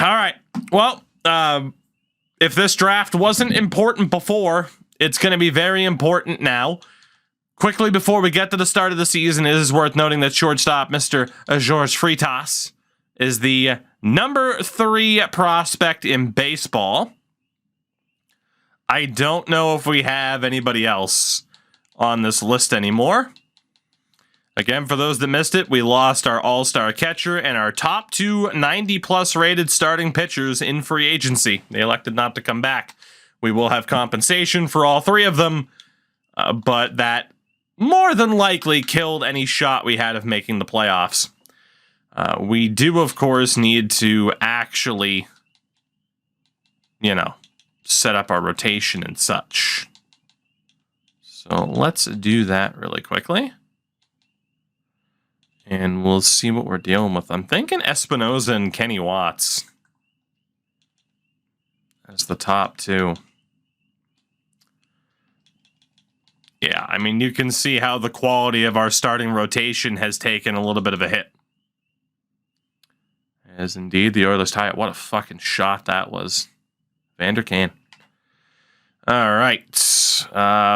All right. Well, if this draft wasn't important before, it's going to be very important now. Quickly, before we get to the start of the season, it is worth noting that shortstop Mr. Georges Freitas is the number 3 prospect in baseball. I don't know if we have anybody else on this list anymore. Again, for those that missed it, we lost our all-star catcher and our top 2 90-plus rated starting pitchers in free agency. They elected not to come back. We will have compensation for all 3 of them, but that more than likely killed any shot we had of making the playoffs. We do, of course, need to actually, set up our rotation and such. So let's do that really quickly. And we'll see what we're dealing with. I'm thinking Espinoza and Kenny Watts as the top 2. Yeah, I mean, you can see how the quality of our starting rotation has taken a little bit of a hit. As indeed the Oilers tie it. What a fucking shot that was. Vander Kane. All right.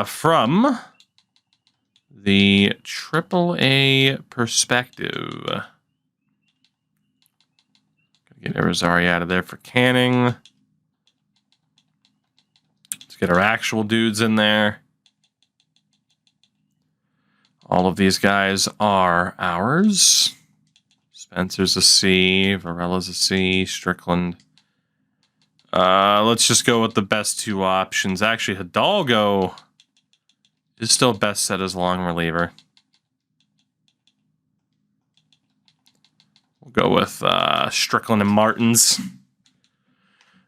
From the AAA perspective. Gotta get Irizarry out of there for Canning. Let's get our actual dudes in there. All of these guys are ours. Spencer's a C. Varella's a C. Strickland. Let's just go with the best 2 options. Actually, Hidalgo is still best set as long reliever. We'll go with Strickland and Martins.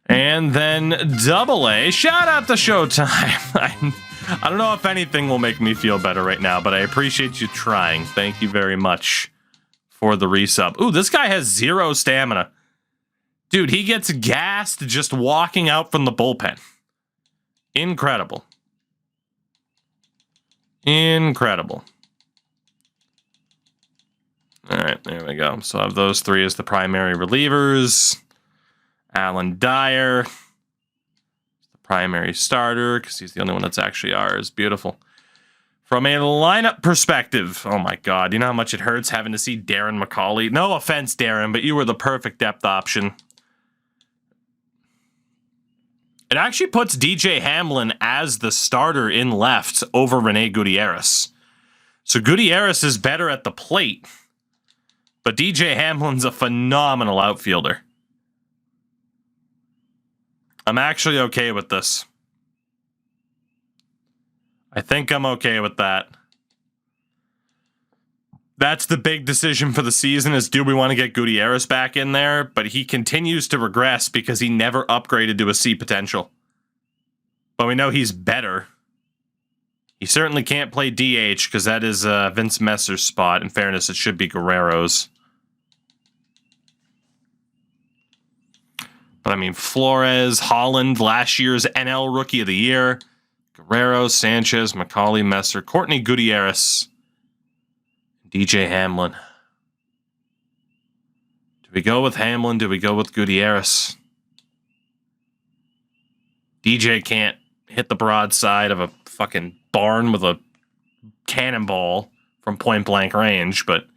And then AA. Shout out to Showtime. I don't know if anything will make me feel better right now, but I appreciate you trying. Thank you very much for the resub. Ooh, this guy has 0 stamina. Dude, he gets gassed just walking out from the bullpen. Incredible. Incredible. All right, there we go. So I have those 3 as the primary relievers. Alan Dyer, the primary starter, because he's the only one that's actually ours. Beautiful. From a lineup perspective, oh my God, you know how much it hurts having to see Darren McCauley? No offense, Darren, but you were the perfect depth option. It actually puts DJ Hamlin as the starter in left over Rene Gutierrez. So Gutierrez is better at the plate, but DJ Hamlin's a phenomenal outfielder. I'm actually okay with this. I think I'm okay with that. That's the big decision for the season is, do we want to get Gutierrez back in there? But he continues to regress because he never upgraded to a C potential. But we know he's better. He certainly can't play DH because that is Vince Messer's spot. In fairness, it should be Guerrero's. But I mean, Flores, Holland, last year's NL Rookie of the Year. Guerrero, Sanchez, McCauley, Messer, Courtney Gutierrez, DJ Hamlin. Do we go with Hamlin? Do we go with Gutierrez? DJ can't hit the broadside of a fucking barn with a cannonball from point blank range, but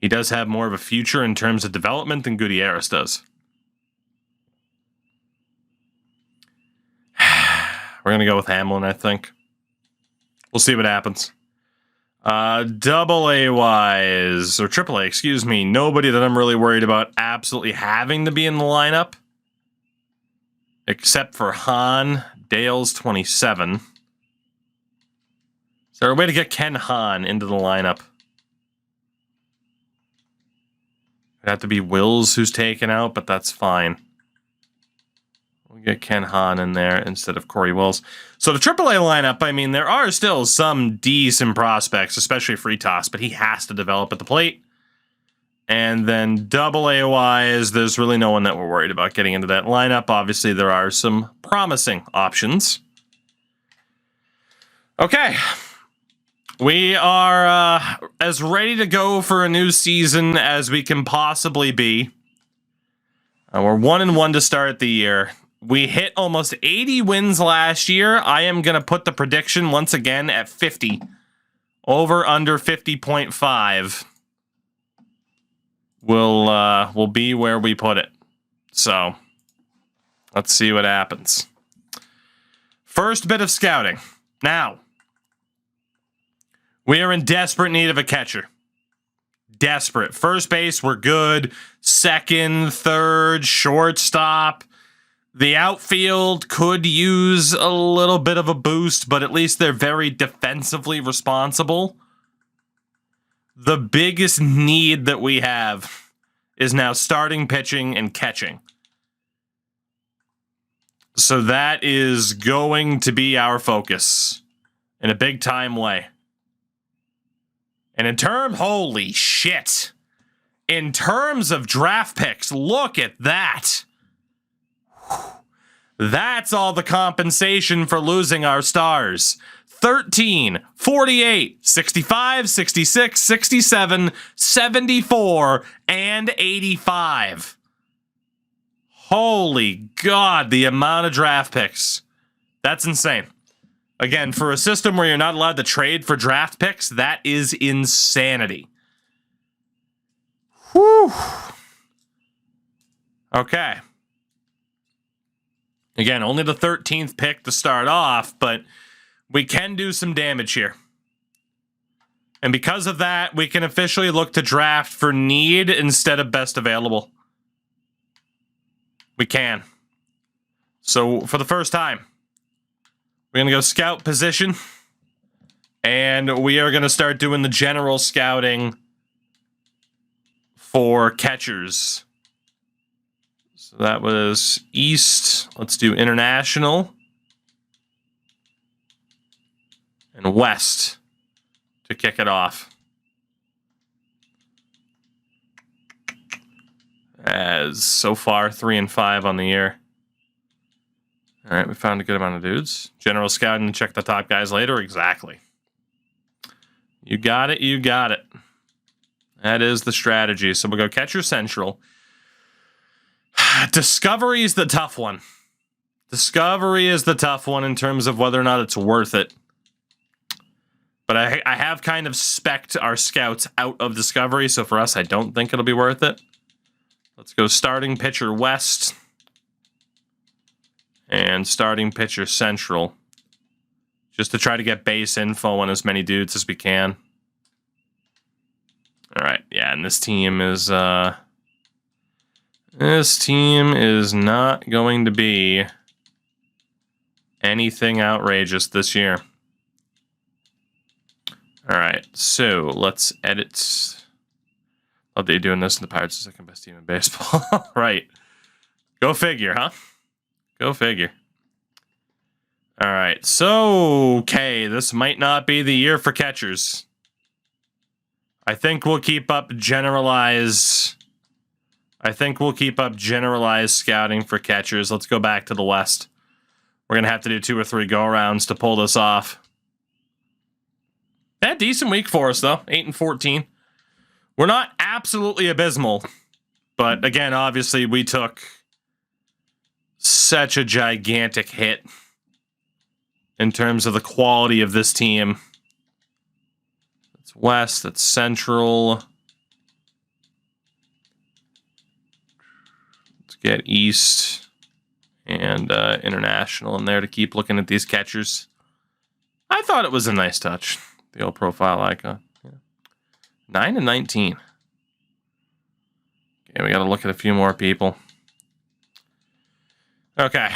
he does have more of a future in terms of development than Gutierrez does. We're going to go with Hamlin, I think. We'll see what happens. AA-wise, or AAA, excuse me, nobody that I'm really worried about absolutely having to be in the lineup. Except for Han. Dale's 27. Is there a way to get Ken Hahn into the lineup? It'd have to be Wills who's taken out, but that's fine. We'll get Ken Hahn in there instead of Corey Wills. So the AAA lineup, I mean, there are still some decent prospects, especially Freitas, but he has to develop at the plate. And then AA-wise, there's really no one that we're worried about getting into that lineup. Obviously, there are some promising options. Okay. We are as ready to go for a new season as we can possibly be. We're 1-1 to start the year. We hit almost 80 wins last year. I am going to put the prediction once again at 50. Over under 50.5 will be where we put it. So let's see what happens. First bit of scouting. Now, we are in desperate need of a catcher. Desperate. First base, we're good. Second, third, shortstop. The outfield could use a little bit of a boost, but at least they're very defensively responsible. The biggest need that we have is now starting pitching and catching. So that is going to be our focus in a big time way. And in terms, holy shit. In terms of draft picks, look at that. That's all the compensation for losing our stars. 13, 48, 65, 66, 67, 74, and 85. Holy God, the amount of draft picks. That's insane. Again, for a system where you're not allowed to trade for draft picks, that is insanity. Whew. Okay. Again, only the 13th pick to start off, but we can do some damage here. And because of that, we can officially look to draft for need instead of best available. We can. So for the first time, we're going to go scout position. And we are going to start doing the general scouting for catchers. So that was East. Let's do International. And West to kick it off. As so far 3 and 5 on the year. All right, we found a good amount of dudes. General scouting and check the top guys later. Exactly. You got it. You got it. That is the strategy. So we'll go catcher central. Discovery is the tough one. Discovery is the tough one in terms of whether or not it's worth it. But I have kind of spec'd our scouts out of Discovery, so for us, I don't think it'll be worth it. Let's go starting pitcher West. And starting pitcher Central. Just to try to get base info on as many dudes as we can. Alright, yeah, and this team is not going to be anything outrageous this year. Alright, so let's edit. Love that you're doing this, and the Pirates are the second best team in baseball. Right. Go figure, huh? Go figure. Alright, so, okay, this might not be the year for catchers. I think we'll keep up generalized scouting for catchers. Let's go back to the West. We're going to have to do 2 or 3 go-arounds to pull this off. That decent week for us, though. 8 and 14. We're not absolutely abysmal. But, again, obviously, we took such a gigantic hit in terms of the quality of this team. That's West. That's Central. Let's get East and International in there to keep looking at these catchers. I thought it was a nice touch. The old profile icon. Yeah. 9 and 19. Okay, we got to look at a few more people. Okay.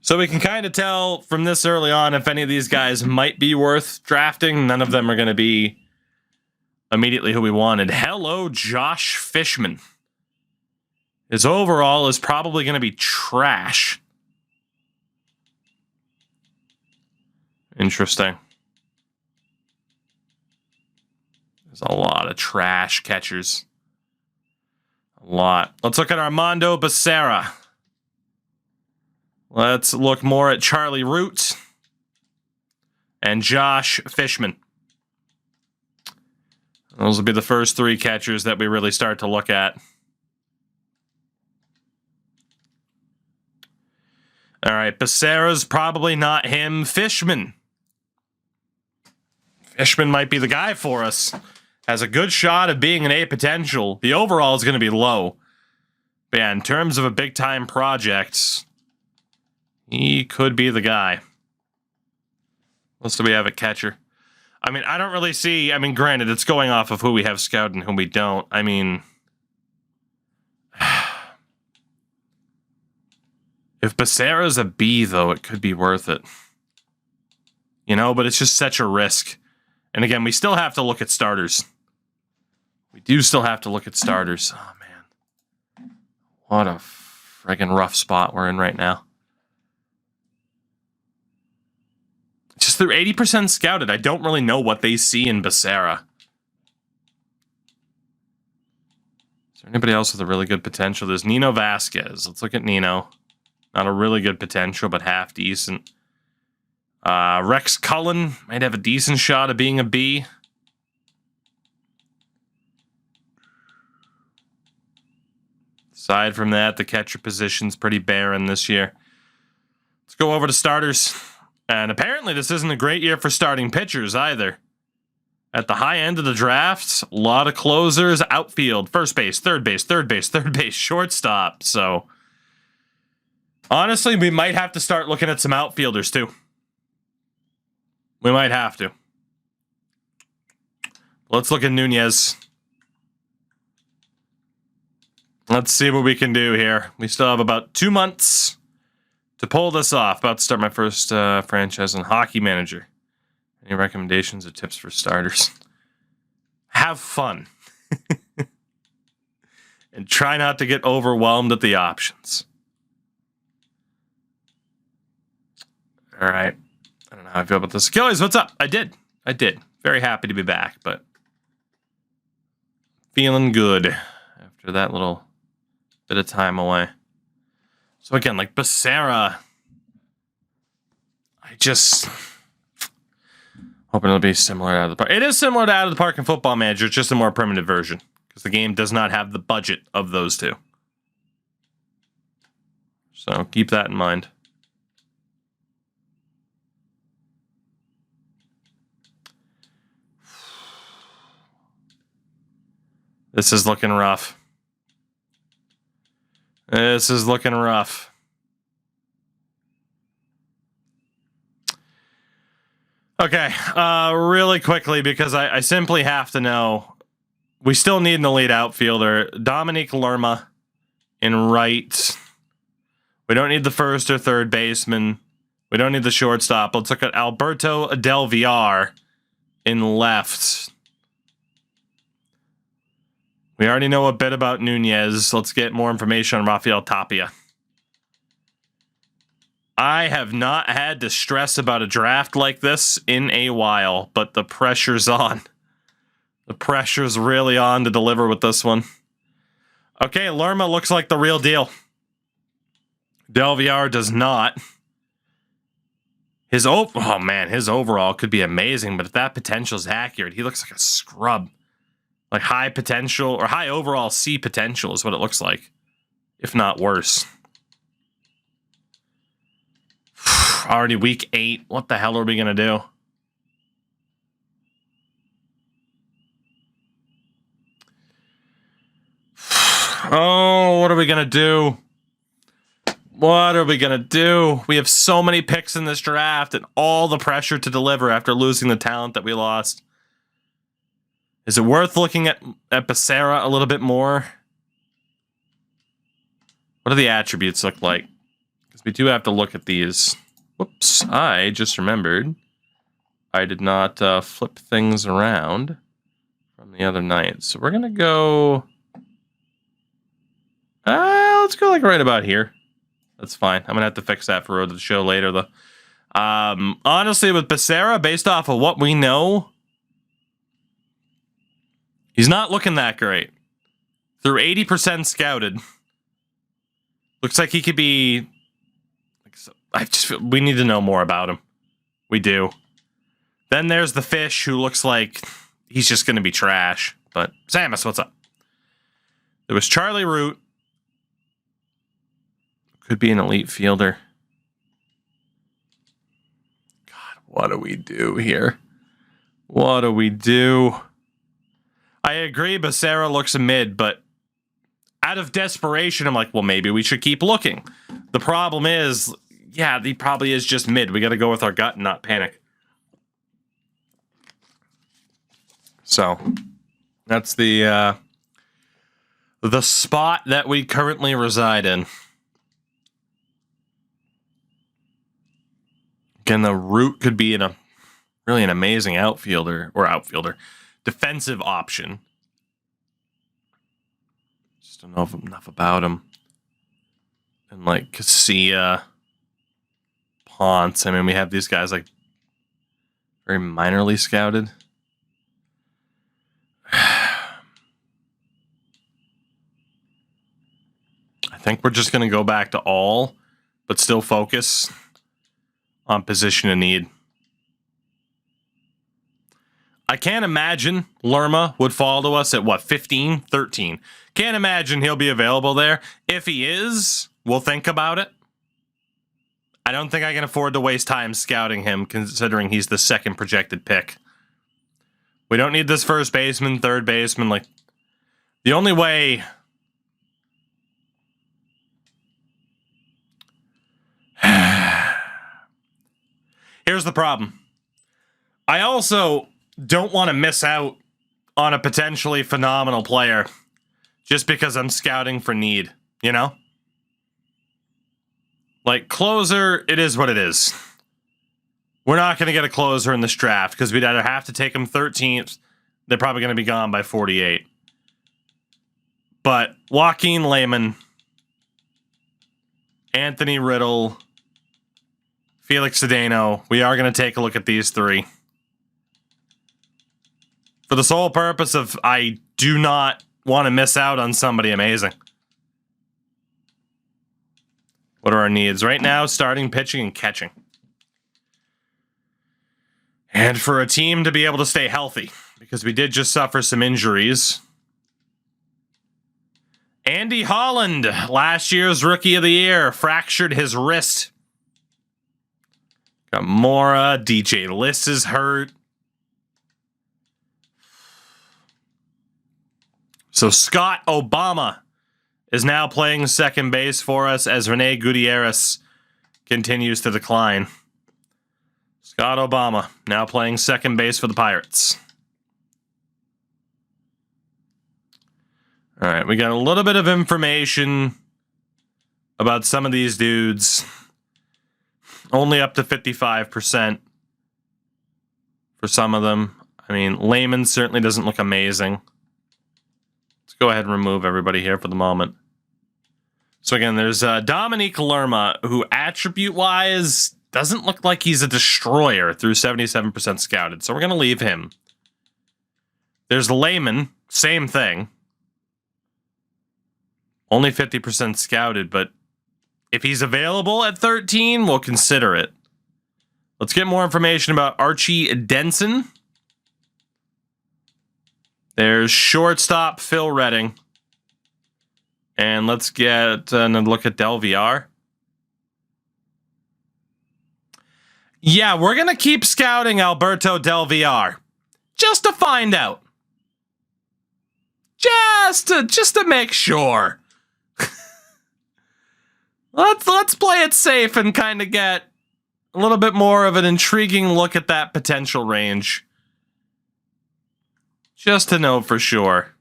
So we can kind of tell from this early on if any of these guys might be worth drafting. None of them are going to be immediately who we wanted. Hello, Josh Fishman. His overall is probably going to be trash. Interesting. There's a lot of trash catchers. A lot. Let's look at Armando Becerra. Let's look more at Charlie Root and Josh Fishman. Those will be the first 3 catchers that we really start to look at. All right, Becerra's probably not him. Fishman. Fishman might be the guy for us. Has a good shot of being an A potential. The overall is going to be low. But yeah, in terms of a big-time project, he could be the guy. What else do we have at catcher? I mean, I don't really see... I mean, granted, it's going off of who we have scouted and who we don't. I mean... If Becerra's a B, though, it could be worth it. You know, but it's just such a risk. And again, we still have to look at starters. We do still have to look at starters. Oh, man. What a friggin' rough spot we're in right now. Just they're 80% scouted. I don't really know what they see in Becerra. Is there anybody else with a really good potential? There's Nino Vasquez. Let's look at Nino. Not a really good potential, but half decent. Rex Cullen might have a decent shot of being a B. Aside from that, the catcher position's pretty barren this year. Let's go over to starters. And apparently this isn't a great year for starting pitchers either. At the high end of the draft, a lot of closers, outfield, first base, third base, shortstop. So honestly, we might have to start looking at some outfielders too. We might have to. Let's look at Nunez. Let's see what we can do here. We still have about 2 months to pull this off. About to start my first franchise on Hockey Manager. Any recommendations or tips for starters? Have fun. And try not to get overwhelmed at the options. All right. I don't know how I feel about this. Achilles, what's up? I did. Very happy to be back, but feeling good after that little bit of time away. So again, like Becerra, I just hoping it'll be similar to Out of the Park. It is similar to Out of the Park and Football Manager, it's just a more primitive version because the game does not have the budget of those two. So keep that in mind. This is looking rough. This is looking rough. Okay, really quickly, because I simply have to know. We still need an elite outfielder. Dominique Lerma in right. We don't need the first or third baseman. We don't need the shortstop. Let's look at Alberto Del Villar in left. We already know a bit about Nunez. Let's get more information on Rafael Tapia. I have not had to stress about a draft like this in a while, but the pressure's on. The pressure's really on to deliver with this one. Okay, Lerma looks like the real deal. Del Villar does not. His overall could be amazing, but if that potential is accurate, he looks like a scrub. Like high potential or high overall C potential is what it looks like, if not worse. Already week 8. What the hell are we going to do? Oh, what are we going to do? What are we going to do? We have so many picks in this draft and all the pressure to deliver after losing the talent that we lost. Is it worth looking at Becerra a little bit more? What do the attributes look like? Because we do have to look at these. Whoops, I just remembered. I did not flip things around from the other night. So we're going to go... let's go like right about here. That's fine. I'm going to have to fix that for Road to the Show later, though. Honestly, with Becerra, based off of what we know... He's not looking that great. Through 80% scouted. Looks like he could be I just feel we need to know more about him. We do. Then there's the fish who looks like he's just going to be trash. But Samus, what's up? There was Charlie Root. Could be an elite fielder. God, what do we do here? What do we do? I agree, Becerra looks a mid, but out of desperation, I'm like, well, maybe we should keep looking. The problem is, yeah, he probably is just mid. We got to go with our gut and not panic. So, that's the spot that we currently reside in. Again, the Root could be really an amazing outfielder, defensive option. Just don't know enough about him. And like Casilla, Ponce. I mean, we have these guys like very minorly scouted. I think we're just going to go back to all, but still focus on position of need. I can't imagine Lerma would fall to us at, what, 15, 13. Can't imagine he'll be available there. If he is, we'll think about it. I don't think I can afford to waste time scouting him, considering he's the second projected pick. We don't need this first baseman, third baseman. Like, the only way... Here's the problem. I also don't want to miss out on a potentially phenomenal player just because I'm scouting for need, you know? Like, closer, it is what it is. We're not going to get a closer in this draft because we'd either have to take him 13th. They're probably going to be gone by 48. But Joaquin Lehman, Anthony Riddle, Felix Cedeno, we are going to take a look at these three. For the sole purpose of I do not want to miss out on somebody amazing. What are our needs? Right now, starting, pitching, and catching. And for a team to be able to stay healthy, because we did just suffer some injuries. Andy Holland, last year's Rookie of the Year, fractured his wrist. Got Mora, DJ Liss is hurt. So Scott Obama is now playing second base for us as Rene Gutierrez continues to decline. Scott Obama now playing second base for the Pirates. All right, we got a little bit of information about some of these dudes. Only up to 55% for some of them. I mean, Lehman certainly doesn't look amazing. Let's go ahead and remove everybody here for the moment. So again, there's Dominique Lerma, who attribute-wise doesn't look like he's a destroyer through 77% scouted. So we're going to leave him. There's Lehman, same thing. Only 50% scouted, but if he's available at 13, we'll consider it. Let's get more information about Archie Denson. There's shortstop Phil Redding. And let's get another look at Del VR. Yeah, we're going to keep scouting Alberto Del VR. Just to find out. Just to make sure. Let's play it safe and kind of get a little bit more of an intriguing look at that potential range. Just to know for sure.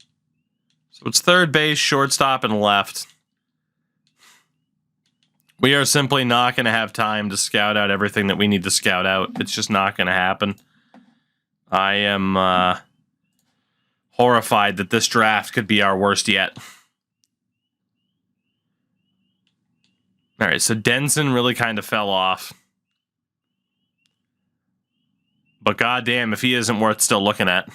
So it's third base, shortstop, and left. We are simply not going to have time to scout out everything that we need to scout out. It's just not going to happen. I am horrified that this draft could be our worst yet. All right, so Denson really kind of fell off. But goddamn, if he isn't worth still looking at.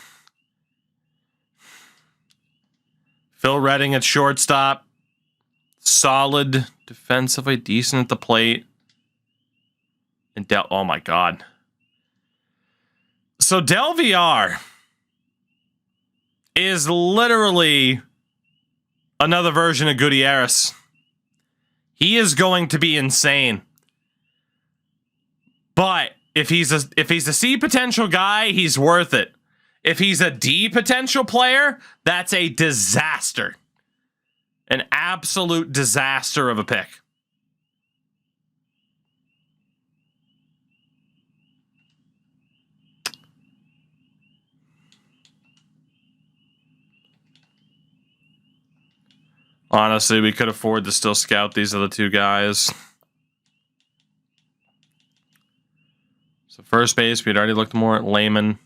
Phil Redding at shortstop. Solid defensively, decent at the plate. And oh my God. So Del VR is literally another version of Gutierrez. He is going to be insane. But if he's a C potential guy, he's worth it. If he's a D potential player, that's a disaster. An absolute disaster of a pick. Honestly, we could afford to still scout these other two guys. So first base, we'd already looked more at Lehman.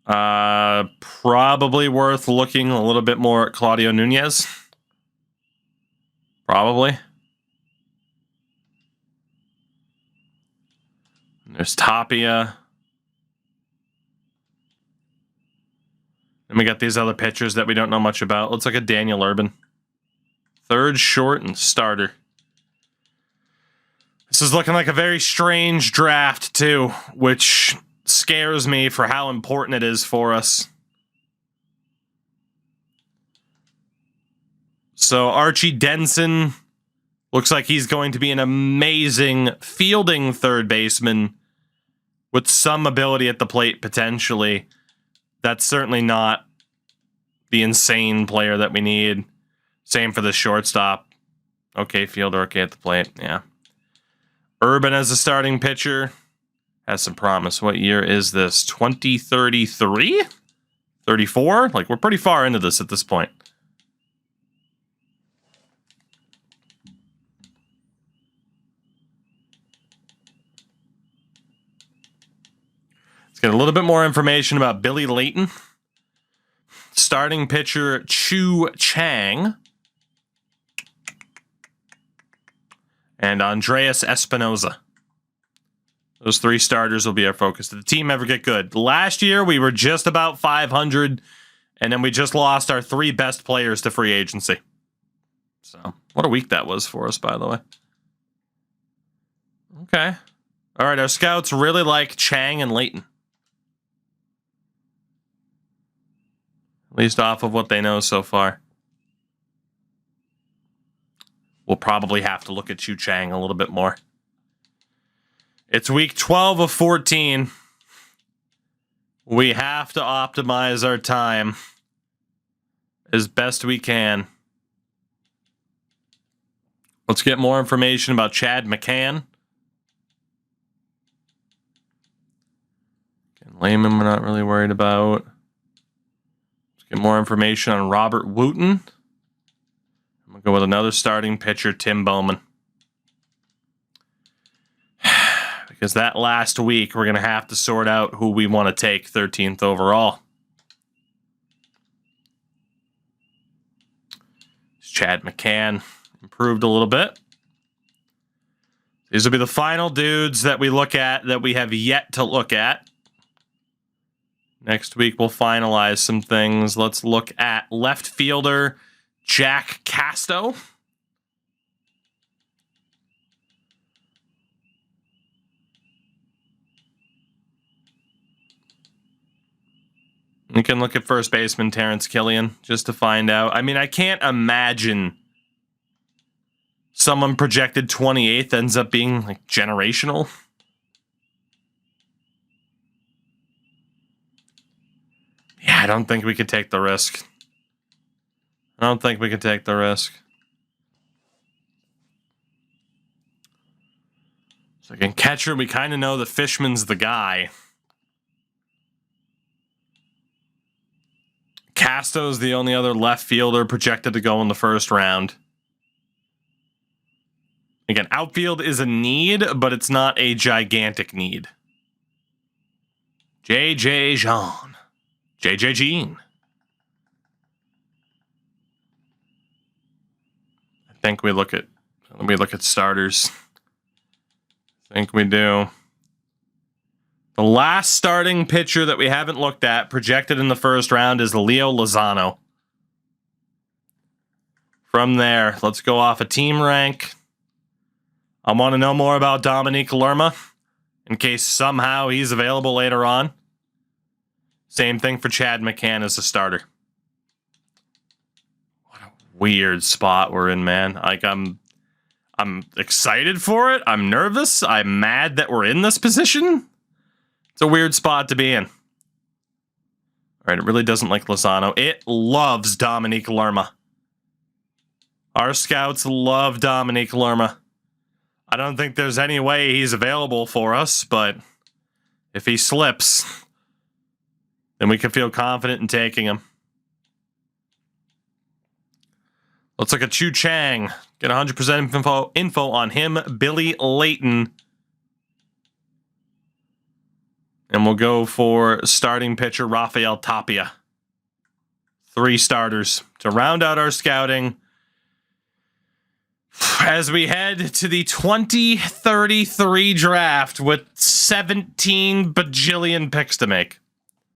Probably worth looking a little bit more at Claudio Nunez. Probably. And there's Tapia. And we got these other pitchers that we don't know much about. Looks like a Daniel Urban. Third, short, and starter. This is looking like a very strange draft, too, which scares me for how important it is for us. So Archie Denson looks like he's going to be an amazing fielding third baseman with some ability at the plate, potentially. That's certainly not the insane player that we need. Same for the shortstop. Okay, fielder, okay at the plate. Yeah. Urban as a starting pitcher has some promise. What year is this? 2033? 34? Like, we're pretty far into this at this point. Let's get a little bit more information about Billy Layton. Starting pitcher Chu Chang. And Andreas Espinoza. Those three starters will be our focus. Did the team ever get good? Last year, we were just about 500, and then we just lost our three best players to free agency. So, what a week that was for us, by the way. Okay. All right, our scouts really like Chang and Layton. At least off of what they know so far. We'll probably have to look at Chu Chang a little bit more. It's week 12 of 14. We have to optimize our time as best we can. Let's get more information about Chad McCann. Ken Lehman, we're not really worried about. Let's get more information on Robert Wooten. We'll go with another starting pitcher, Tim Bowman. Because that last week, we're going to have to sort out who we want to take 13th overall. Chad McCann improved a little bit. These will be the final dudes that we look at that we have yet to look at. Next week, we'll finalize some things. Let's look at left fielder Jack Casto. We can look at first baseman Terrence Killian just to find out. I mean, I can't imagine someone projected 28th ends up being like generational. Yeah, I don't think we could take the risk. I don't think we could take the risk. So again, catcher, we kind of know that Fishman's the guy. Casto's the only other left fielder projected to go in the first round. Again, outfield is a need, but it's not a gigantic need. J.J. Jean. J.J. Jean. I think we look at starters. I think we do. The last starting pitcher that we haven't looked at, projected in the first round, is Leo Lozano. From there, let's go off a team rank. I want to know more about Dominique Lerma in case somehow he's available later on. Same thing for Chad McCann as a starter. What a weird spot we're in, man. Like, I'm excited for it. I'm nervous. I'm mad that we're in this position. It's a weird spot to be in. All right, it really doesn't like Lozano. It loves Dominique Lerma. Our scouts love Dominique Lerma. I don't think there's any way he's available for us, but if he slips, then we can feel confident in taking him. Looks like a Chu Chang. Get 100% info on him. Billy Layton. And we'll go for starting pitcher Rafael Tapia. 3 starters to round out our scouting as we head to the 2033 draft with 17 bajillion picks to make.